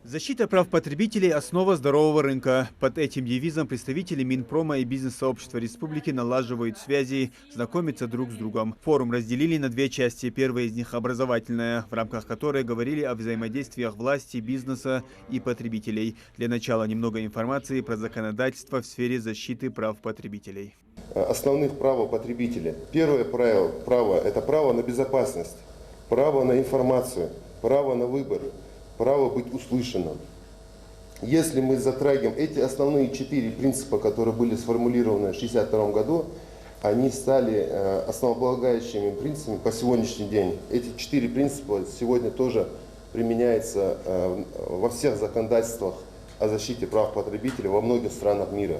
Защита прав потребителей – основа здорового рынка. Под этим девизом представители Минпрома и бизнес-сообщества республики налаживают связи, знакомятся друг с другом. Форум разделили на две части. Первая из них – образовательная, в рамках которой говорили о взаимодействиях власти, бизнеса и потребителей. Для начала немного информации про законодательство в сфере защиты прав потребителей. Основных прав потребителя. Первое право – это право на безопасность, право на информацию, право на выбор. Право быть услышанным. Если мы затрагиваем эти основные 4 принципа, которые были сформулированы в 1962 году, они стали основополагающими принципами по сегодняшний день. Эти 4 принципа сегодня тоже применяются во всех законодательствах о защите прав потребителей во многих странах мира.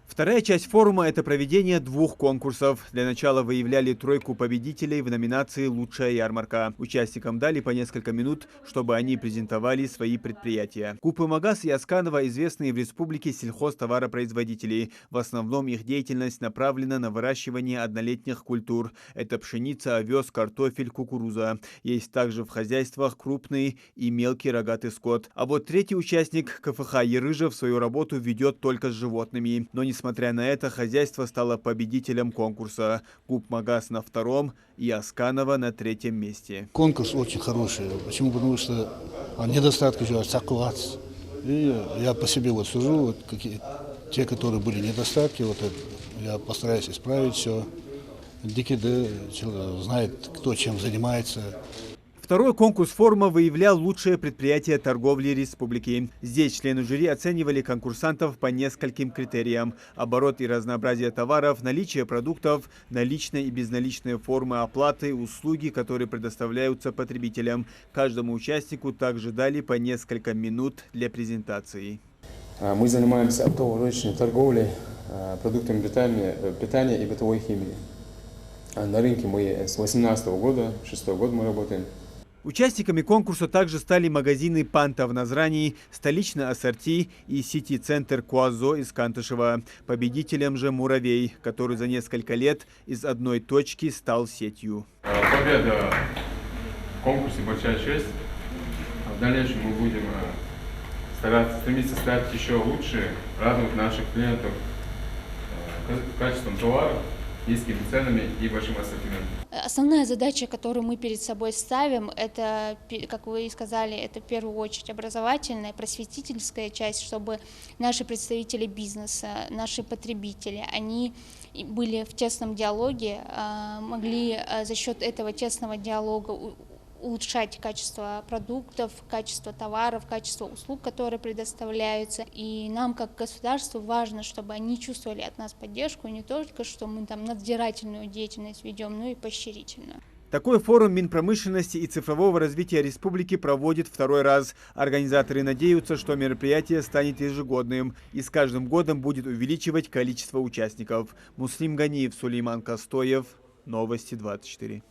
Вторая часть форума – это проведение 2 конкурсов. Для начала выявляли 3 победителей в номинации «Лучшая ярмарка». Участникам дали по несколько минут, чтобы они презентовали свои предприятия. Купы Магаз и Асканова известные в республике сельхозтоваропроизводители. В основном их деятельность направлена на выращивание однолетних культур. Это пшеница, овес, картофель, кукуруза. Есть также в хозяйствах крупный и мелкий рогатый скот. А вот третий участник КФХ Ерыжев свою работу ведет только с животными. Но несмотря на это, хозяйство стало победителем конкурса. Куп Магаз на 2-м и Асканова на 3-м месте. Конкурс очень хороший. Почему? Потому что недостатки же отсакуваться. И я по себе вот сужу, те, которые были недостатки, я постараюсь исправить все. ДКД знает, кто чем занимается. Второй конкурс форума выявлял лучшие предприятия торговли республики. Здесь члены жюри оценивали конкурсантов по нескольким критериям: оборот и разнообразие товаров, наличие продуктов, наличные и безналичные формы оплаты, услуги, которые предоставляются потребителям. Каждому участнику также дали по несколько минут для презентации. Мы занимаемся оптово-розничной торговлей продуктами питания и бытовой химии. На рынке мы с 2018 года, 6-й год мы работаем. Участниками конкурса также стали магазины «Панта» в Назрани, столичный ассорти и сити-центр «Куазо» из Кантышева. Победителем же «Муравей», который за несколько лет из одной точки стал сетью. Победа в конкурсе – большая честь. В дальнейшем мы будем стремиться стать еще лучше, радовать наших клиентов качеством товара, низкими ценами и большим ассортиментом. Основная задача, которую мы перед собой ставим, это, как вы и сказали, это в первую очередь образовательная, просветительская часть, чтобы наши представители бизнеса, наши потребители, они были в тесном диалоге, могли за счет этого тесного диалога улучшать качество продуктов, качество товаров, качество услуг, которые предоставляются. И нам, как государству, важно, чтобы они чувствовали от нас поддержку, не только, что мы там надзирательную деятельность ведем, но и поощрительную. Такой форум Минпромышленности и цифрового развития республики проводит 2-й раз. Организаторы надеются, что мероприятие станет ежегодным и с каждым годом будет увеличивать количество участников. Муслим Ганиев, Сулейман Костоев, Новости 24.